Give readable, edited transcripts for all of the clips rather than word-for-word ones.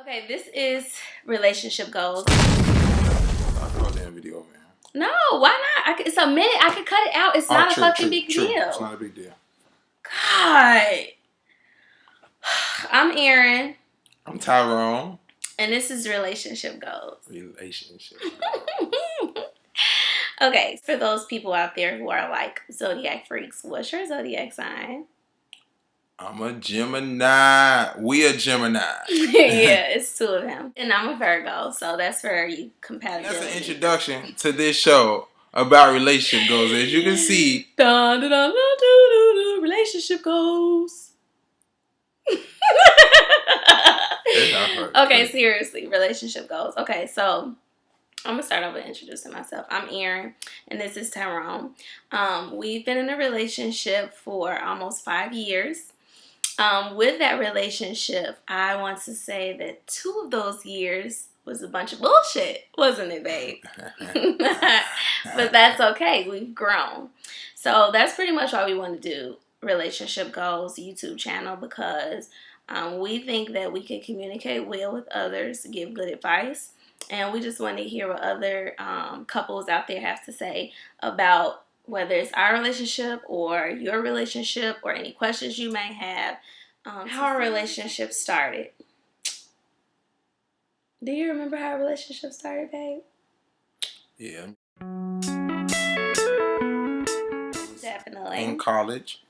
Okay, this is relationship goals. I throw that video, man. No, why not? It's a minute. I could cut it out. It's not a fucking big deal. It's not a big deal. God. I'm Erin. I'm Tyrone. And this is relationship goals. Relationship goals. Okay, for those people out there who are like zodiac freaks, what's your zodiac sign? I'm a Gemini. We a Gemini. Yeah, it's two of them. And I'm a Virgo, so that's for you compatibility. That's an introduction to this show about relationship goals. As you can see, relationship goals. Okay, seriously, relationship goals. Okay, so I'm gonna start off with introducing myself. I'm Erin, and this is Tyrone. We've been in a relationship for almost 5 years. With that relationship, I want to say that 2 of those years was a bunch of bullshit, wasn't it, babe? But that's okay. We've grown. So that's pretty much why we want to do Relationship Goals YouTube channel, because we think that we can communicate well with others, give good advice, and we just want to hear what other couples out there have to say about whether it's our relationship or your relationship or any questions you may have. How our relationship started. Do you remember how our relationship started, babe? Yeah. Definitely. In college,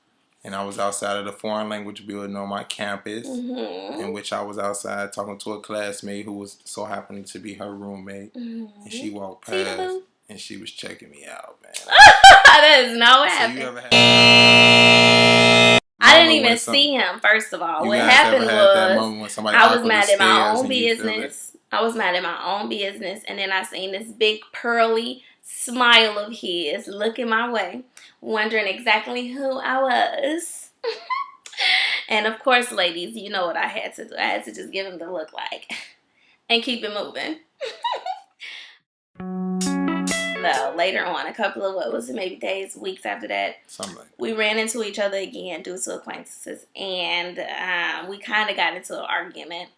and I was outside of the foreign language building on my campus, in which I was outside talking to a classmate who was so happening to be her roommate, and she walked past and she was checking me out, man. That is not what happened. You ever had I didn't even see him, first of all. What happened was I was mad at my own business. I was mad at my own business, and then I seen this big pearly smile of his looking my way, wondering exactly who I was. And of course, ladies, you know what I had to do. I had to just give him the look like and keep it moving. No, later on, a couple of maybe days, weeks after that, we ran into each other again due to acquaintances, and we kind of got into an argument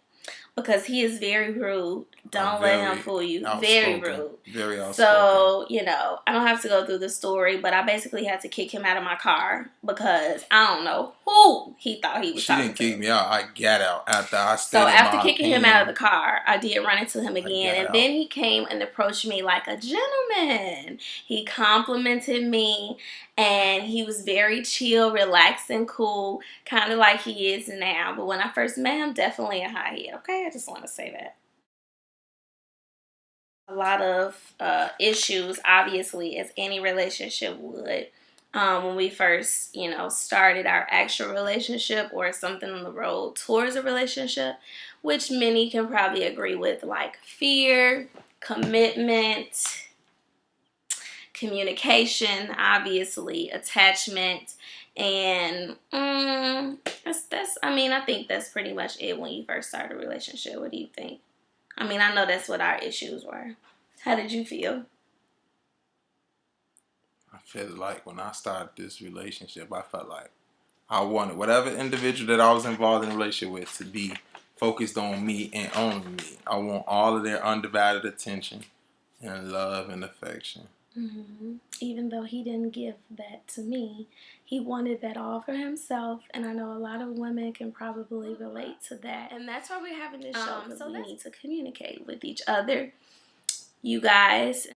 because he is very rude. Don't let him fool you. Very rude. Very outspoken. So, I don't have to go through the story, but I basically had to kick him out of my car because I don't know who he thought he was talking to. She didn't kick me out. I got out after I stated So after kicking him out of the car, I did run into him again, and then he came and approached me like a gentleman. He complimented me, and he was very chill, relaxed, and cool, kind of like he is now. But when I first met him, definitely a high head. Okay, I just want to say that. A lot of issues, obviously, as any relationship would. When we first, started our actual relationship or something on the road towards a relationship, which many can probably agree with, like fear, commitment, communication, obviously, attachment, and I think that's pretty much it when you first start a relationship. What do you think? I know that's what our issues were. How did you feel? I felt like when I started this relationship, I felt like I wanted whatever individual that I was involved in a relationship with to be focused on me and only me. I want all of their undivided attention and love and affection. Mm-hmm. Even though he didn't give that to me, he wanted that all for himself, and I know a lot of women can probably relate to that, and that's why we're having this show, so we need to communicate with each other, you guys.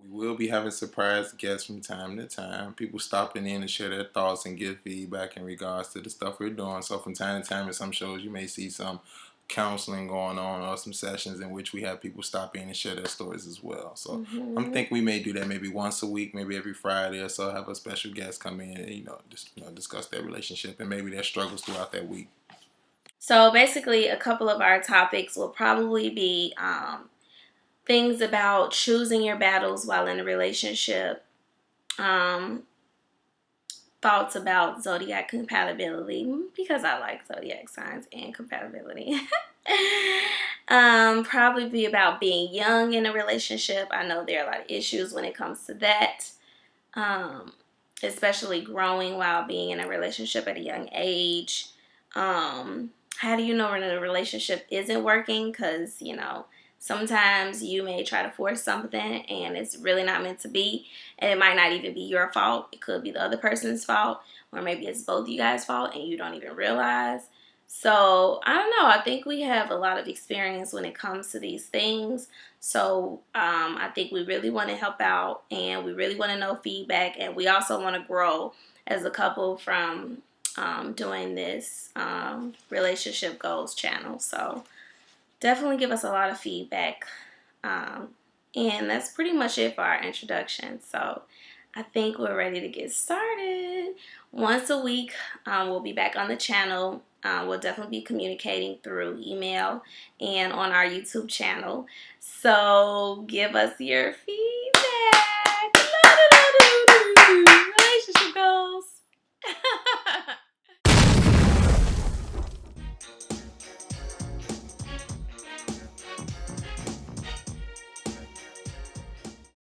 We will be having surprise guests from time to time, people stopping in to share their thoughts and give feedback in regards to the stuff we're doing. So from time to time in some shows you may see some counseling going on or some sessions in which we have people stop in and share their stories as well. So I think we may do that maybe once a week, maybe every Friday or so, have a special guest come in and discuss their relationship and maybe their struggles throughout that week. So basically a couple of our topics will probably be things about choosing your battles while in a relationship, thoughts about zodiac compatibility, because I like zodiac signs and compatibility. Probably be about being young in a relationship. I know there are a lot of issues when it comes to that, especially growing while being in a relationship at a young age. how do you know when a relationship isn't working? Because, you know, sometimes you may try to force something and it's really not meant to be. And it might not even be your fault. It could be the other person's fault. Or maybe it's both you guys' fault and you don't even realize. So, I don't know. I think we have a lot of experience when it comes to these things. So, I think we really want to help out and we really want to know feedback. And we also want to grow as a couple from doing this relationship goals channel. So definitely give us a lot of feedback. And that's pretty much it for our introduction. So I think we're ready to get started. Once a week, we'll be back on the channel. We'll definitely be communicating through email and on our YouTube channel. So give us your feedback. Relationship goals.